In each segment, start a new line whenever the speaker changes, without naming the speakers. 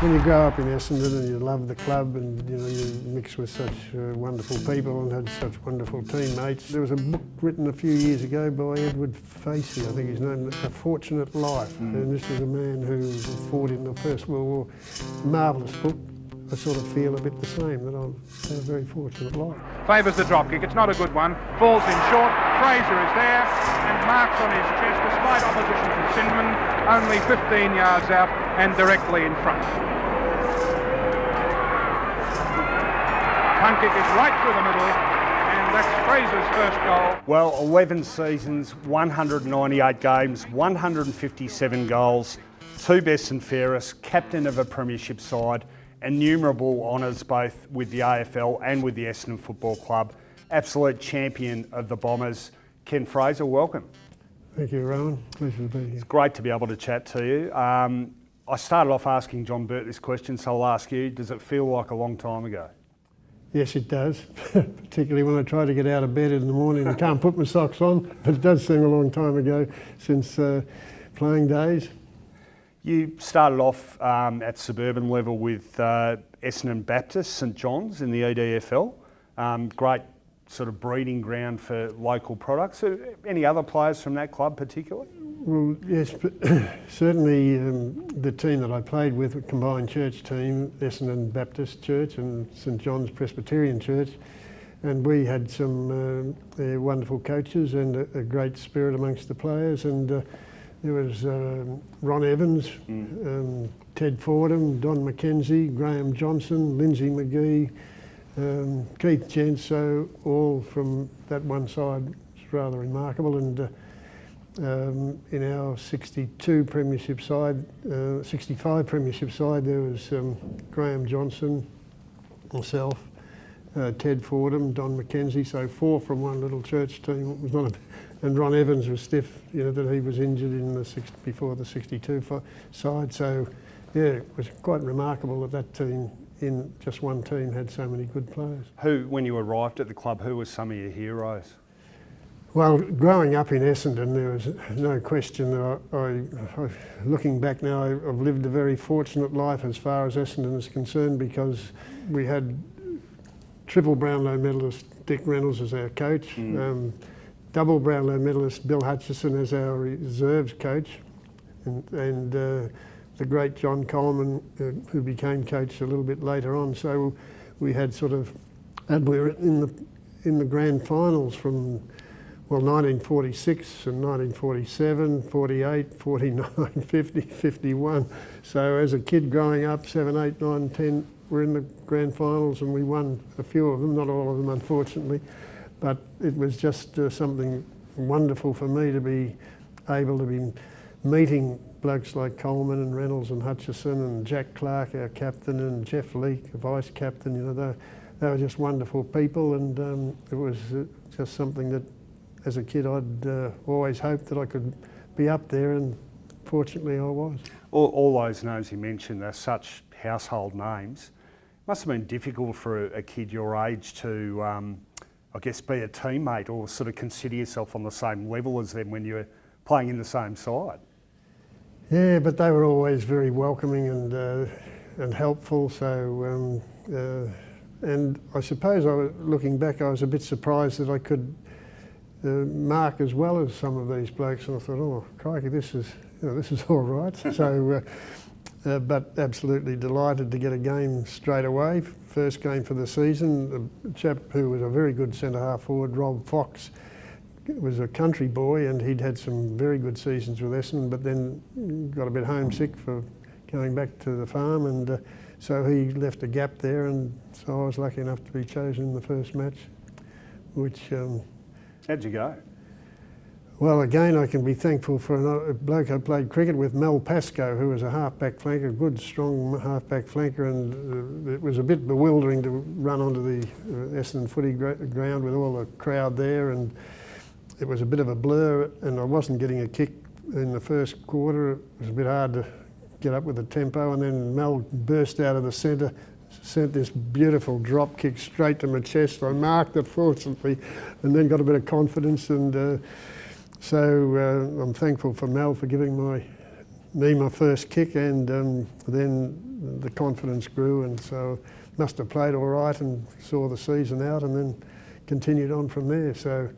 When you grow up in Essendon and you love the club and you mix with such wonderful people and had such wonderful teammates. There was a book written a few years ago by Edward Facey, I think his name, A Fortunate Life. And this was a man who fought in the First World War. Marvellous book. I sort of feel a bit the same, that I've had a very fortunate life.
Favours the drop kick, it's not a good one. Falls in short, Fraser is there and marks on his chest despite opposition from Sinman, only 15 yards out and directly in front. Punt kick is right through the middle and that's Fraser's first goal.
Well, 11 seasons, 198 games, 157 goals, 2 best and fairest, captain of a premiership side, innumerable honours both with the AFL and with the Essendon Football Club. Absolute champion of the Bombers. Ken Fraser, welcome.
Thank you, Rowan. Pleasure to be here.
It's great to be able to chat to you. I started off asking John Burt this question, so I'll ask you, does it feel like a long time ago?
Yes, it does, particularly when I try to get out of bed in the morning and can't put my socks on, but it does seem a long time ago since playing days.
You started off at suburban level with Essendon Baptist, St John's in the EDFL. Great sort of breeding ground for local products. Any other players from that club particularly?
Well, yes, but certainly the team that I played with, a combined church team, Essendon Baptist Church and St John's Presbyterian Church, and we had some wonderful coaches and a great spirit amongst the players. And there was Ron Evans, Ted Fordham, Don McKenzie, Graham Johnson, Lindsay McGee, Keith Gents, so all from that one side. It's rather remarkable. And in our 62 premiership side, 65 premiership side, there was Graham Johnson, myself, Ted Fordham, Don McKenzie, so 4 from one little church team. It was not and Ron Evans was stiff, that he was injured in before the 62 side. So, yeah, it was quite remarkable that team, in just one team, had so many good players.
Who, when you arrived at the club, who were some of your heroes?
Well, growing up in Essendon, there was no question that I looking back now, I've lived a very fortunate life as far as Essendon is concerned, because we had triple Brownlow medalist Dick Reynolds as our coach, double Brownlow medalist Bill Hutchison as our reserves coach, and the great John Coleman, who became coach a little bit later on. So we had and we were in the grand finals from 1946 and 1947, 48, 49, 50, 51. So as a kid growing up, 7, 8, 9, 10, we're in the grand finals and we won a few of them, not all of them unfortunately. But it was just something wonderful for me to be able to be meeting blokes like Coleman and Reynolds and Hutchison and Jack Clark, our captain, and Jeff Leake, the vice captain. They were just wonderful people, and it was just something that, as a kid, I'd always hoped that I could be up there, and fortunately I was.
All those names you mentioned, they're such household names. Must have been difficult for a kid your age to, I guess, be a teammate or sort of consider yourself on the same level as them when you were playing in the same side.
Yeah, but they were always very welcoming and helpful. So, and I suppose looking back, I was a bit surprised that I could mark as well as some of these blokes, and I thought, oh crikey, this is all right. So, but absolutely delighted to get a game straight away. First game for the season. A chap who was a very good centre half forward, Rob Fox, was a country boy, and he'd had some very good seasons with Essendon, but then got a bit homesick for going back to the farm, and so he left a gap there, and so I was lucky enough to be chosen in the first match, which.
How'd you go?
Well, again, I can be thankful for a bloke I played cricket with, Mel Pascoe, who was a half-back flanker, a good, strong half-back flanker, and it was a bit bewildering to run onto the Essendon footy ground with all the crowd there, and it was a bit of a blur, and I wasn't getting a kick in the first quarter. It was a bit hard to get up with the tempo, and then Mel burst out of the centre, sent this beautiful drop kick straight to my chest. I marked it fortunately, and then got a bit of confidence, and so I'm thankful for Mel for giving me my first kick, and then the confidence grew, and so must have played all right and saw the season out and then continued on from there. So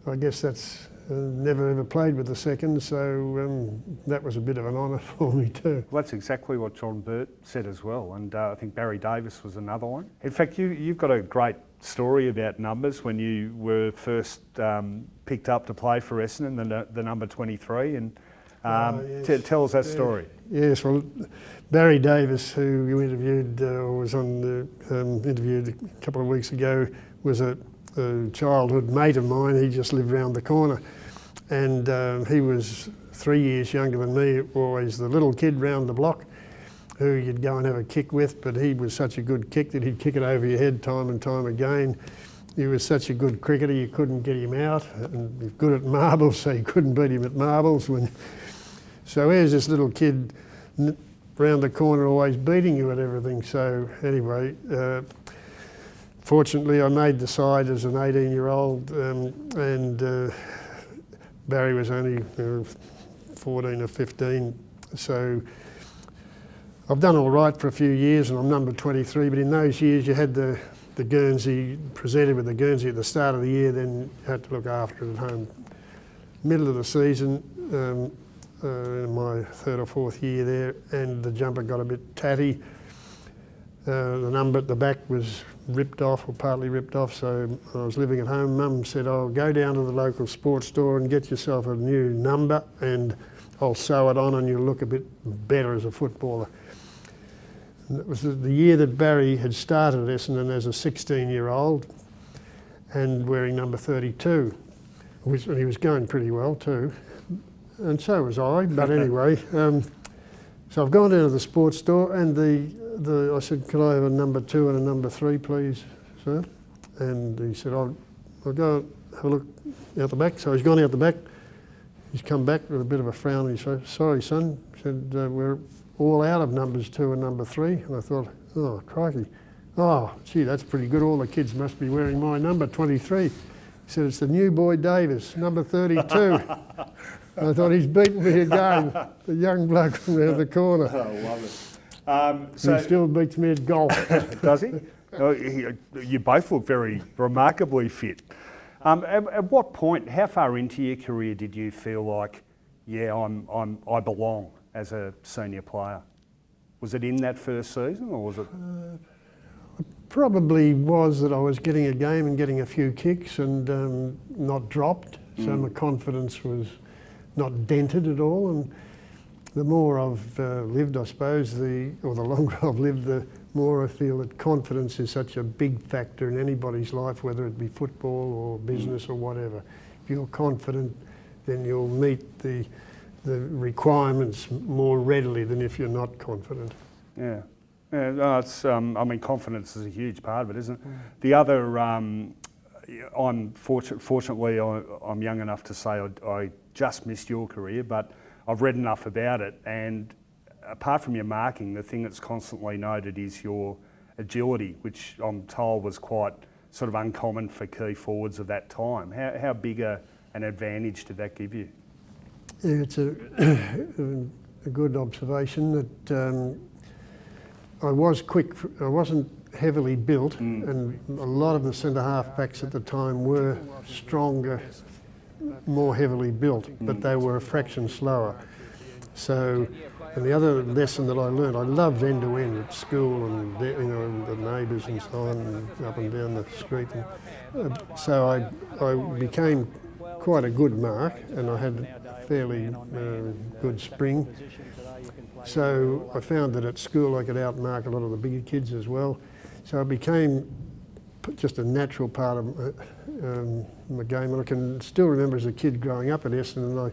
I guess that's never ever played with the second, so that was a bit of an honour for me too.
Well, that's exactly what John Burt said as well, and I think Barry Davis was another one. In fact, you've got a great story about numbers when you were first picked up to play for Essendon, the number 23, and
yes.
tell us that story.
Yes, well, Barry Davis, who you interviewed, was on the interviewed a couple of weeks ago, was a childhood mate of mine. He just lived round the corner, and he was 3 years younger than me, always the little kid round the block who you'd go and have a kick with, but he was such a good kick that he'd kick it over your head time and time again. He was such a good cricketer, you couldn't get him out, and he was good at marbles, so you couldn't beat him at marbles. So here's this little kid round the corner always beating you at everything. So anyway, fortunately I made the side as an 18-year-old, and Barry was only 14 or 15, so I've done all right for a few years and I'm number 23, but in those years you had the Guernsey, presented with the Guernsey at the start of the year, then you had to look after it at home. Middle of the season, in my third or fourth year there, and the jumper got a bit tatty. The number at the back was ripped off, or partly ripped off, so I was living at home. Mum said, "Oh, go down to the local sports store and get yourself a new number and I'll sew it on and you'll look a bit better as a footballer." And it was the year that Barry had started at Essendon as a 16-year-old and wearing number 32, which he was going pretty well too, and so was I. But anyway, so I've gone down to the sports store and I said, "Could I have a number 2 and a number 3, please, sir?" And he said, I'll go have a look out the back. So he's gone out the back. He's come back with a bit of a frown on his face. "Sorry, son," he said, "we're all out of numbers 2 and number 3. And I thought, oh, crikey. Oh, gee, that's pretty good. All the kids must be wearing my number, 23. He said, "It's the new boy Davis, number 32. I thought, he's beaten me again, the young bloke from around the corner.
I love it.
He still beats me at golf.
Does he? You both look very remarkably fit. At what point, how far into your career did you feel like, yeah, I belong as a senior player? Was it in that first season, or was it?
Probably was that I was getting a game and getting a few kicks and not dropped, so my confidence was not dented at all. And the more I've lived, I suppose, or the longer I've lived, the more I feel that confidence is such a big factor in anybody's life, whether it be football or business or whatever. If you're confident, then you'll meet the requirements more readily than if you're not confident.
Yeah. Yeah, no, it's. I mean, confidence is a huge part of it, isn't it? The other, I'm fortunately, I'm young enough to say I just missed your career, but I've read enough about it. And apart from your marking, the thing that's constantly noted is your agility, which I'm told was quite sort of uncommon for key forwards of that time. How big an advantage did that give you?
Yeah, it's a good observation that I was quick. I wasn't heavily built, and a lot of the centre half backs at the time were stronger, more heavily built, but they were a fraction slower. So, and the other lesson that I learned, I loved end to end at school and the neighbours and so on, and up and down the street. And, so I became quite a good mark, and I had fairly good spring. So I found that at school I could outmark a lot of the bigger kids as well. So it became just a natural part of my game. And I can still remember as a kid growing up at Essendon,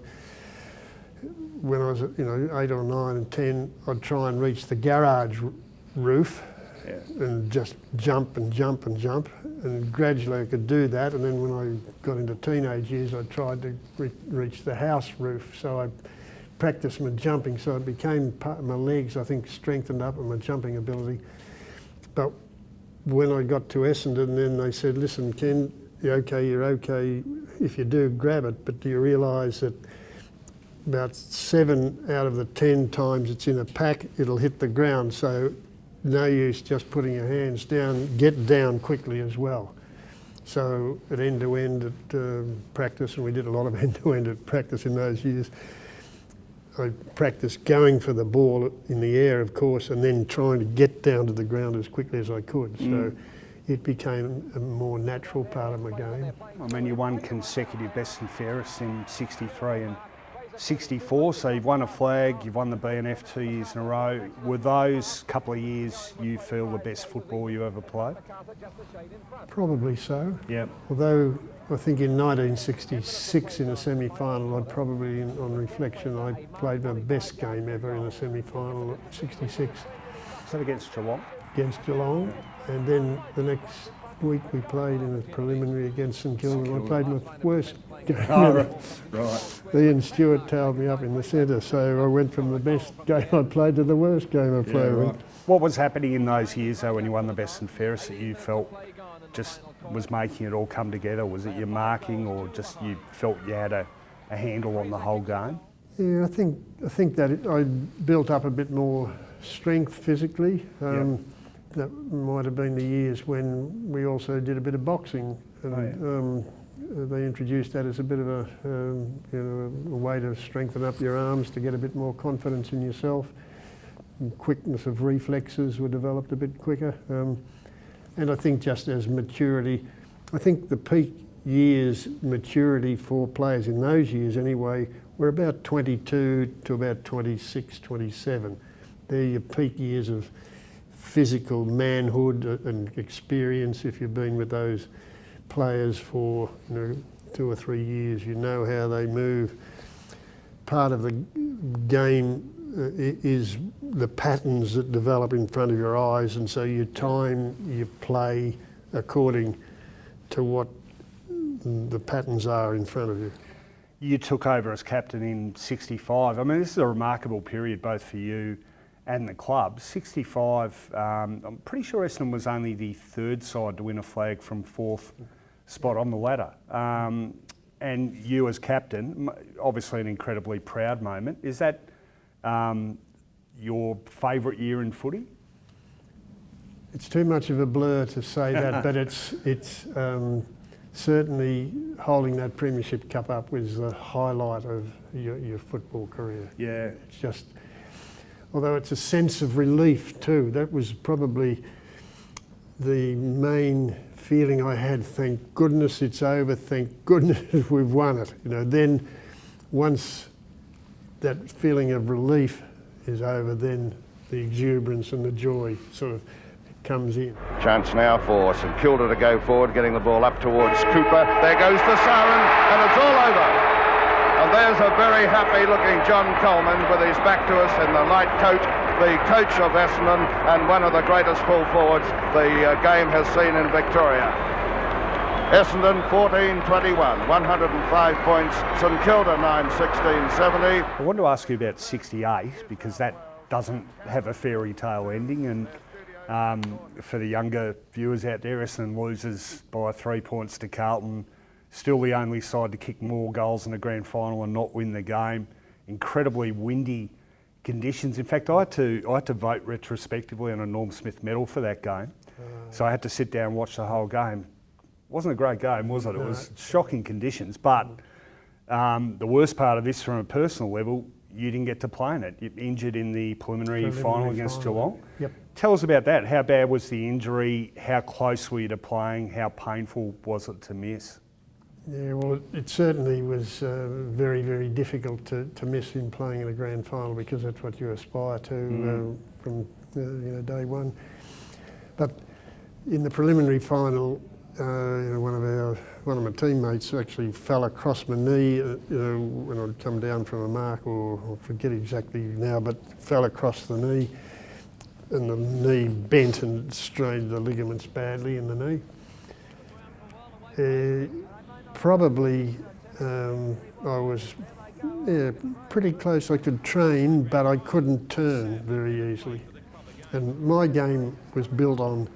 when I was 8 or 9 and 10, I'd try and reach the garage roof and just jump and jump and jump. And gradually I could do that. And then when I got into teenage years, I tried to reach the house roof. So I practiced my jumping, so it became part of my legs, I think, strengthened up and my jumping ability. But when I got to Essendon, then they said, "Listen, Ken, you're okay if you do grab it, but do you realise that about 7 out of the 10 times it's in a pack, it'll hit the ground. So no use just putting your hands down, get down quickly as well. So at end-to-end at practice, and we did a lot of end-to-end at practice in those years, I practiced going for the ball in the air, of course, and then trying to get down to the ground as quickly as I could. So it became a more natural part of my game.
I mean, you won consecutive best and fairest in 63 and 64, so you've won a flag, you've won the BNF 2 years in a row. Were those couple of years you feel the best football you ever played?
Probably so.
Yeah.
Although I think in 1966 in a semi-final, I'd probably, on reflection, I played my best game ever in a semi-final at 66.
Was that against Geelong?
Against Geelong, and then the next week we played in a preliminary against St Kilda, and I played my worst game ever.
Right.
Ian Stewart tailed me up in the centre, so I went from the best game I played to the worst game I played.
Right. What was happening in those years though when you won the best and fairest that you felt just was making it all come together? Was it your marking, or just you felt you had a handle on the whole game?
Yeah, I think that I built up a bit more strength physically. That might have been the years when we also did a bit of boxing, and they introduced that as a bit of a way to strengthen up your arms, to get a bit more confidence in yourself. And quickness of reflexes were developed a bit quicker, and I think just as maturity, I think the peak years maturity for players in those years anyway were about 22 to about 26, 27. They're your peak years of physical manhood and experience. If you've been with those players for 2 or 3 years, you know how they move. Part of the game is the patterns that develop in front of your eyes, and so you time your play according to what the patterns are in front of you.
You took over as captain in 65. I mean, this is a remarkable period both for you and the club. 65, I'm pretty sure Essendon was only the 3rd side to win a flag from 4th spot on the ladder. And you as captain, obviously an incredibly proud moment. Is that your favourite year in footy?
It's too much of a blur to say that, but it's certainly holding that Premiership Cup up was the highlight of your football career.
Yeah.
It's just, although it's a sense of relief too, that was probably the main feeling I had. Thank goodness it's over, thank goodness we've won it. Then once that feeling of relief is over, then the exuberance and the joy sort of comes in.
Chance now for St Kilda to go forward, getting the ball up towards Cooper. There goes the siren, and it's all over. And there's a very happy looking John Coleman with his back to us in the light coat, the coach of Essendon and one of the greatest full forwards the game has seen in Victoria. Essendon 14-21, 105 points. St Kilda 9-16-70.
I wanted to ask you about 68 because that doesn't have a fairy tale ending, and for the younger viewers out there, Essendon loses by 3 points to Carlton. Still the only side to kick more goals in the grand final and not win the game. Incredibly windy conditions. In fact, I had to vote retrospectively on a Norm Smith medal for that game. So I had to sit down and watch the whole game. Wasn't a great game, was it? It was shocking conditions. But the worst part of this from a personal level, you didn't get to play in it. You're injured in the preliminary final against Geelong.
Yep.
Tell us about that. How bad was the injury? How close were you to playing? How painful was it to miss?
Yeah, well, it certainly was very, very difficult to miss in playing in a grand final, because that's what you aspire to from day one. But in the preliminary final, one of my teammates actually fell across my knee. When I'd come down from a mark, or I forget exactly now, but fell across the knee, and the knee bent and strained the ligaments badly in the knee. Probably I was pretty close. I could train, but I couldn't turn very easily. And my game was built on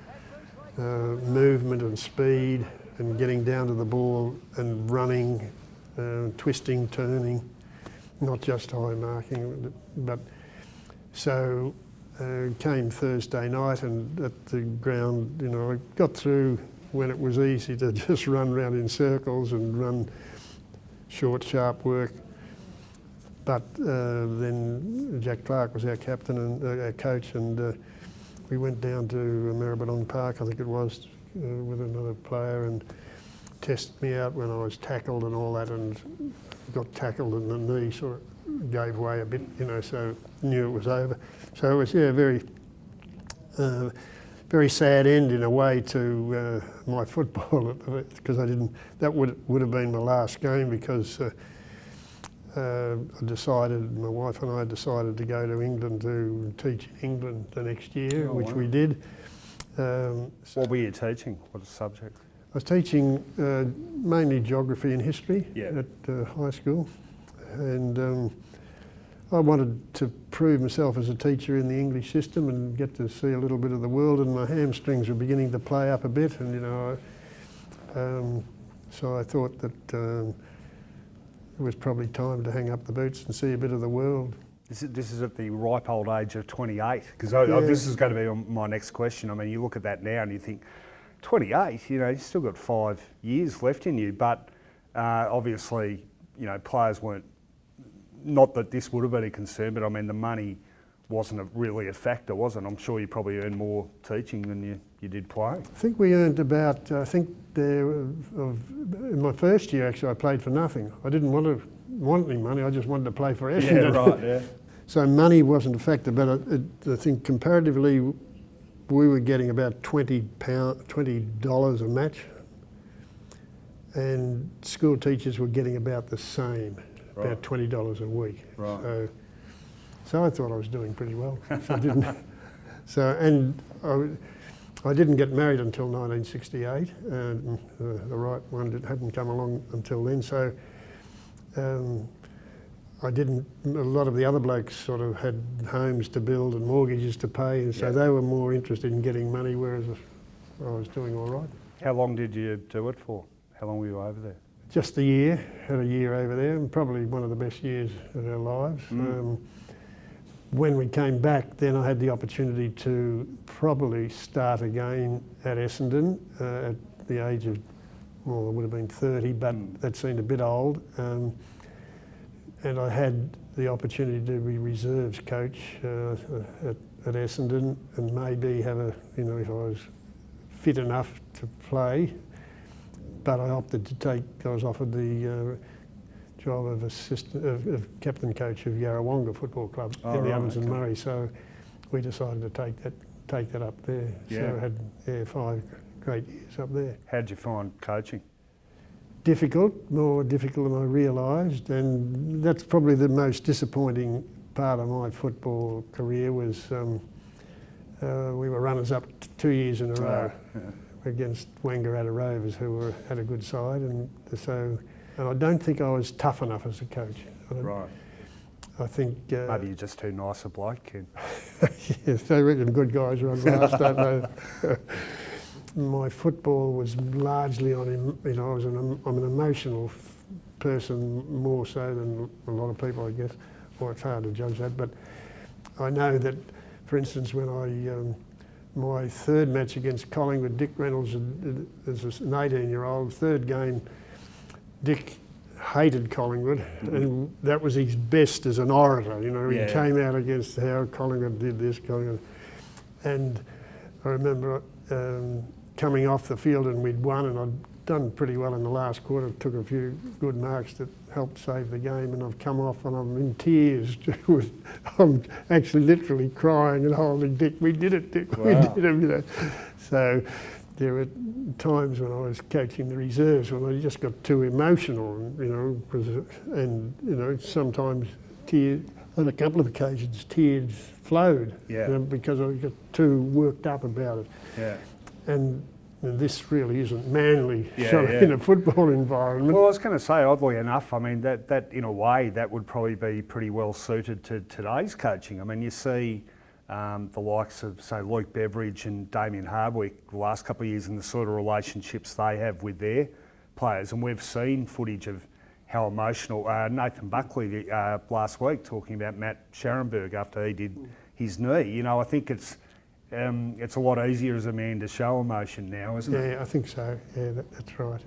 movement and speed and getting down to the ball and running, twisting, turning. not just high marking, but so came Thursday night, and at the ground, you know, I got through when it was easy to just run around in circles and run short, sharp work. But then Jack Clark was our captain and our coach, and we went down to Maribyrnong Park, I think it was, with another player, and tested me out when I was tackled and all that, and got tackled and the knee sort of gave way a bit, you know, so knew it was over. So it was, yeah, very sad end in a way to my football, because I didn't. That would have been my last game, because I decided, my wife and I decided to go to England to teach in England the next year, which we did.
What were you teaching? What subject?
I was teaching mainly geography and history at high school, and I wanted to prove myself as a teacher in the English system and get to see a little bit of the world, and my hamstrings were beginning to play up a bit, and you know, so I thought that it was probably time to hang up the boots and see a bit of the world.
This is at the ripe old age of 28, because this is going to be my next question. I mean, you look at that now and you think, 28, you know, you've still got 5 years left in you, but obviously, you know, players weren't, not that this would have been a concern, but I mean, the money wasn't really a factor, was it? I'm sure you probably earned more teaching than you did playing.
I think we earned about, in my first year actually, I played for nothing. I didn't want any money, I just wanted to play for Essendon.
Yeah, right, yeah.
So money wasn't a factor, but I think comparatively, we were getting about $20 a match, and school teachers were getting about the same, about $20 a week. Right. So I thought I was doing pretty well. So I didn't. And I didn't get married until 1968, and the right one hadn't come along until then. So I didn't. A lot of the other blokes sort of had homes to build and mortgages to pay, and so they were more interested in getting money, whereas I was doing all right.
How long did you do it for? How long were you over there?
Just a year. Had a year over there, and probably one of the best years of our lives. When we came back, then I had the opportunity to probably start again at Essendon at the age of, well, I would have been 30, but that seemed a bit old. And I had the opportunity to be reserves coach at Essendon, and maybe have a, you know, if I was fit enough to play. But I opted to take, I was offered the job of captain coach of Yarrawonga Football Club in the Ovens and Murray, so we decided to take that up there. So I had 5 great years up there.
How did you find coaching?
Difficult, more difficult than I realised, and that's probably the most disappointing part of my football career was we were runners-up 2 years in a row against Wangaratta Rovers, who had a good side, and so I don't think I was tough enough as a coach. I think
maybe you're just too nice a bloke, Ken.
Yes, they reckon good guys run last, don't they? My football was largely on, you know, I'm an emotional person more so than a lot of people, I guess, or it's hard to judge that, but I know that, for instance, when my third match against Collingwood, Dick Reynolds, as an 18-year-old, third game, Dick hated Collingwood, and that was his best as an orator, you know, he came out against how Collingwood did this, Collingwood, and I remember coming off the field and we'd won, and I'd done pretty well in the last quarter, took a few good marks that helped save the game, and I've come off and I'm in tears. I'm actually literally crying and holding Dick. We did it, Dick. Wow. We did it, you know. So there were times when I was coaching the reserves when I just got too emotional, you know, and you know, sometimes tears, on a couple of occasions, tears flowed, you know, because I got too worked up about it. Yeah. And this really isn't manly in a football environment.
Well, I was going to say, oddly enough, I mean, that in a way, that would probably be pretty well suited to today's coaching. I mean, you see the likes of, say, Luke Beveridge and Damien Hardwick the last couple of years and the sort of relationships they have with their players. And we've seen footage of, how emotional. Nathan Buckley last week talking about Matt Scharenberg after he did his knee. You know, I think it's a lot easier as a man to show emotion now, isn't it?
Yeah, I think so. Yeah, that's right.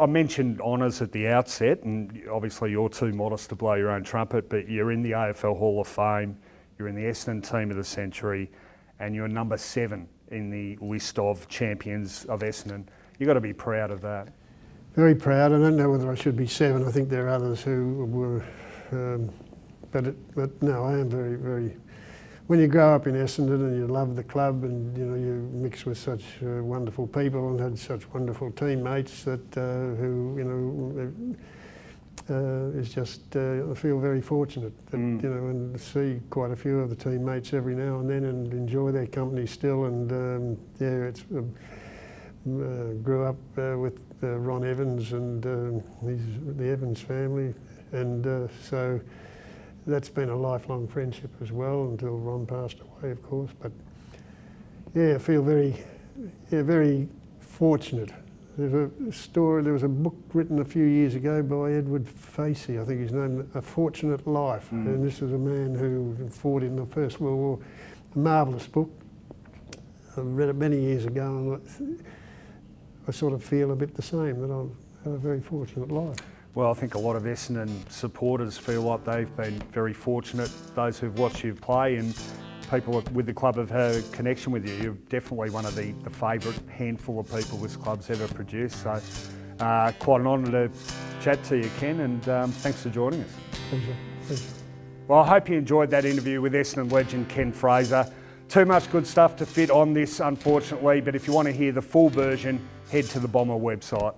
I mentioned honours at the outset, and obviously you're too modest to blow your own trumpet, but you're in the AFL Hall of Fame, you're in the Essendon Team of the Century, and you're number 7 in the list of champions of Essendon. You've got to be proud of that.
Very proud. I don't know whether I should be 7. I think there are others who were, but no, I am very, very. When you grow up in Essendon and you love the club, and you know you mix with such wonderful people and had such wonderful teammates that who you know is just I feel very fortunate that you know, and see quite a few of the teammates every now and then and enjoy their company still. And yeah, it's grew up with Ron Evans and the Evans family, and so that's been a lifelong friendship as well until Ron passed away, of course. But yeah, I feel very fortunate. There's a story. There was a book written a few years ago by Edward Facey, I think his name, A Fortunate Life, and this is a man who fought in the First World War. A marvellous book. I read it many years ago, and I sort of feel a bit the same, that I've had a very fortunate life.
Well, I think a lot of Essendon supporters feel like they've been very fortunate, those who've watched you play, and people with the club have had a connection with you. You're definitely one of the favourite handful of people this club's ever produced. So quite an honour to chat to you, Ken, and thanks for joining us.
Pleasure. Pleasure.
Well, I hope you enjoyed that interview with Essendon legend Ken Fraser. Too much good stuff to fit on this, unfortunately, but if you want to hear the full version, head to the Bomber website.